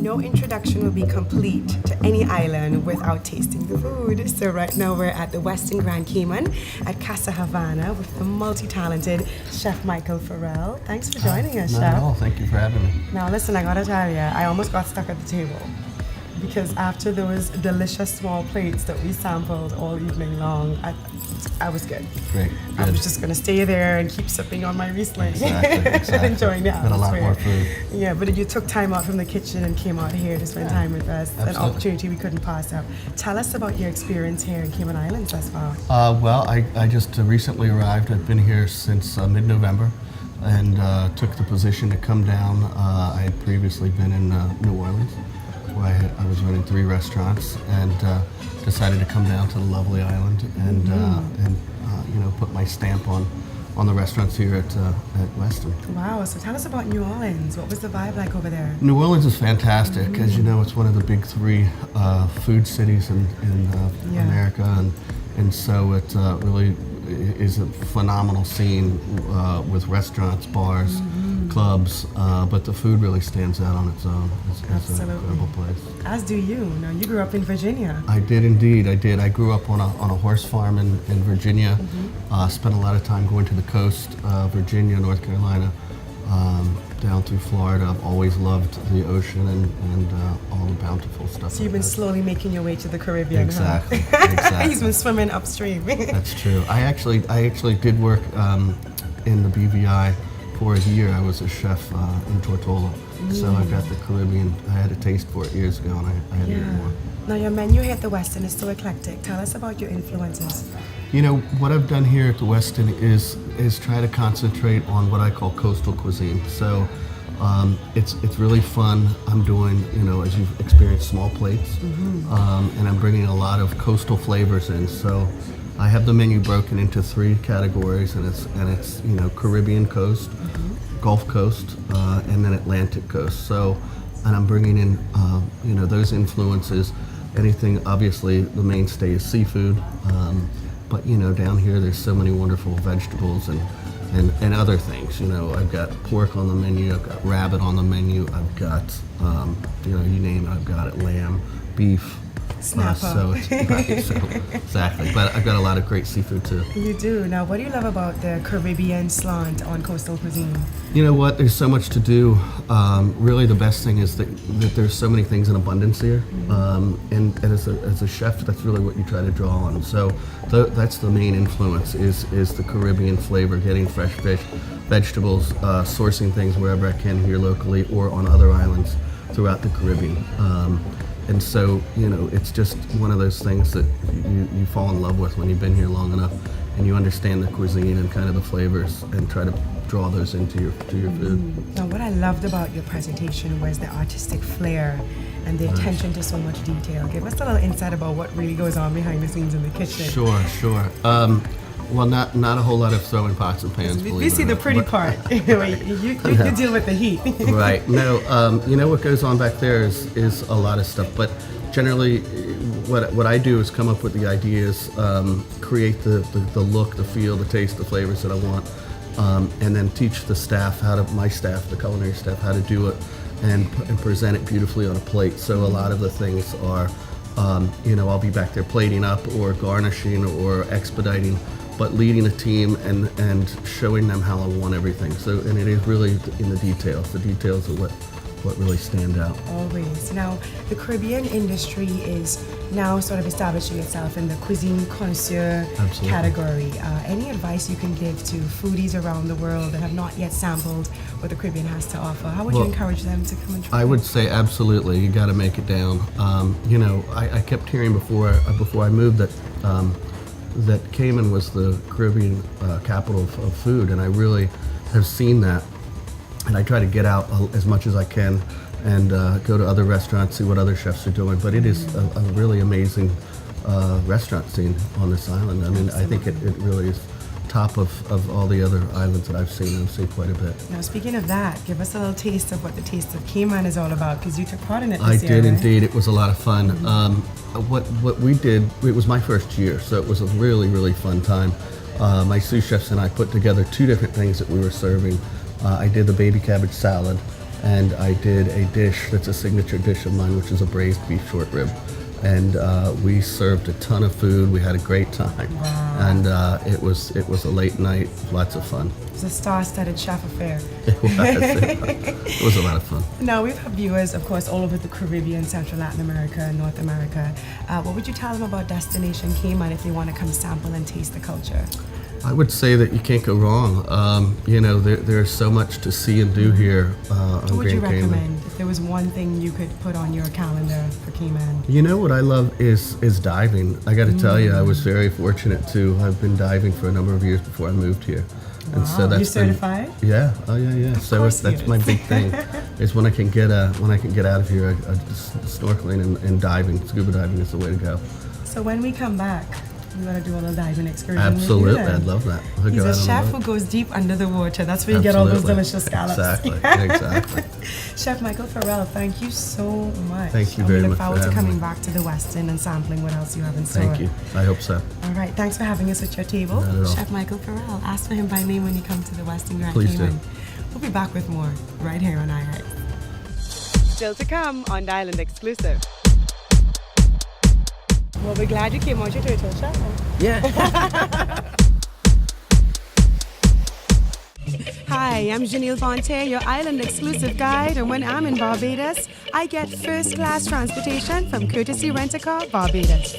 No introduction will be complete to any island without tasting the food. So right now we're at the Westin Grand Cayman at Casa Havana with the multi-talented Chef Michael Farrell. Thanks for joining us, Not Chef. at all. Thank you for having me. Now listen, I gotta tell you, I almost got stuck at the table because after those delicious small plates that we sampled all evening long, I was good. Great. I Good. was just gonna stay there and keep sipping on my Riesling. Exactly. Enjoying the Got a lot atmosphere. more food. Yeah, but you took time out from the kitchen and came out here to spend time with us. An Absolutely. opportunity we couldn't pass up. Tell us about your experience here in Cayman Islands thus far. Well, I just recently arrived. I've been here since mid-November and took the position to come down. I had previously been in New Orleans, where I was running 3 restaurants, and decided to come down to the lovely island and put my stamp on the restaurants here at Westin. Wow, so tell us about New Orleans. What was the vibe like over there? New Orleans is fantastic. As you know, it's one of the big 3 food cities in Yeah. America, and so it really is a phenomenal scene with restaurants, bars, clubs, but the food really stands out on its own. It's an Absolutely. incredible place. As do you. Now, you grew up in Virginia. I did indeed. I did. I grew up on a horse farm in Virginia. Spent a lot of time going to the coast, Virginia, North Carolina, down through Florida. I've always loved the ocean and all the bountiful stuff. So you've been like that. slowly making your way to the Caribbean, Exactly. huh? Exactly. He's been swimming upstream. That's true. I actually did work in the BVI for a year. I was a chef in Tortola, so I got the Caribbean. I had a taste for it years ago, and I had to eat more. Now, your menu here at the Westin is so eclectic. Tell us about your influences. You know, what I've done here at the Westin is try to concentrate on what I call coastal cuisine. So it's really fun. I'm doing, as you've experienced, small plates, and I'm bringing a lot of coastal flavors in. So I have the menu broken into 3 categories, and it's Caribbean coast, Gulf Coast, and then Atlantic coast. So, and I'm bringing in those influences. Anything, obviously, the mainstay is seafood, but down here there's so many wonderful vegetables and other things. I've got pork on the menu, I've got rabbit on the menu, I've got you name it, I've got it, lamb, beef. Snapper. So exactly, but I've got a lot of great seafood too. You do. Now, what do you love about the Caribbean slant on coastal cuisine? You know what? There's so much to do. Really, the best thing is that there's so many things in abundance here, and as a chef, that's really what you try to draw on. So that's the main influence is the Caribbean flavor, getting fresh fish, vegetables, sourcing things wherever I can here locally or on other islands throughout the Caribbean. And so, it's just one of those things that you fall in love with when you've been here long enough and you understand the cuisine and kind of the flavors and try to draw those into your food. Now, what I loved about your presentation was the artistic flair and the attention to so much detail. Give us a little insight about what really goes on behind the scenes in the kitchen. Sure. Well, not a whole lot of throwing pots and pans. We see the pretty part. you deal with the heat. Right. No, what goes on back there is a lot of stuff. But generally, what I do is come up with the ideas, create the look, the feel, the taste, the flavors that I want, and then teach the staff the culinary staff, how to do it and present it beautifully on a plate. So a lot of the things are, I'll be back there plating up or garnishing or expediting, but leading a team and showing them how I want everything. So, and it is really in the details. The details are what really stand out. Always. Now, the Caribbean industry is now sort of establishing itself in the cuisine connoisseur Absolutely. category. Any advice you can give to foodies around the world that have not yet sampled what the Caribbean has to offer? How would you encourage them to come and try? I would say absolutely. You got to make it down. I kept hearing before I moved that Cayman was the Caribbean capital of food, and I really have seen that. And I try to get out as much as I can and go to other restaurants, see what other chefs are doing. But it is a really amazing restaurant scene on this island. I mean, Absolutely. I think it really is top of all the other islands that I've seen. I've seen quite a bit. Now, speaking of that, give us a little taste of what the Taste of Cayman is all about, because you took part in it I this year. did right? indeed. It was a lot of fun. What we did, it was my first year, so it was a really, really fun time. My sous chefs and I put together 2 different things that we were serving. I did the baby cabbage salad, and I did a dish that's a signature dish of mine, which is a braised beef short rib. And we served a ton of food. We had a great time. Wow. And it was a late night, lots of fun. It's a star-studded chef affair. It was. It was a lot of fun. Now, we've had viewers, of course, all over the Caribbean, Central Latin America, and North America. What would you tell them about Destination Cayman if they want to come sample and taste the culture? I would say that you can't go wrong. You know, there's so much to see and do here on What would you Grand Cayman. recommend if there was one thing you could put on your calendar for Cayman? You know what I love is diving. I got to tell you, I was very fortunate to have been diving for a number of years before I moved here. And so that's You certified? Yeah. Oh yeah. So course that's he my is. big thing. Is when I can get out of here, snorkeling and diving, scuba diving is the way to go. So when we come back, we're going to do a little diving excursion. Absolutely, with you then. I'd love that. I'll He's go a out on chef the who boat. goes deep under the water. That's where you get all those Absolutely. delicious scallops. Exactly. Chef Michael Farrell, thank you so much. Thank you And very we much look for forward to having coming me. back to the Westin and sampling what else you have in store. Thank you. I hope so. All right, thanks for having us at your table. Not at all. Chef Michael Farrell. Ask for him by name when you come to the Westin Grand Please do. Cayman. We'll be back with more right here on iHeart. Still to come on the Island Exclusive. Well, we're glad you came out your turtle, Chef. Yeah. Hi, I'm Janelle Fonte, your Island Exclusive guide, and when I'm in Barbados, I get first-class transportation from Courtesy Rent-A-Car Barbados.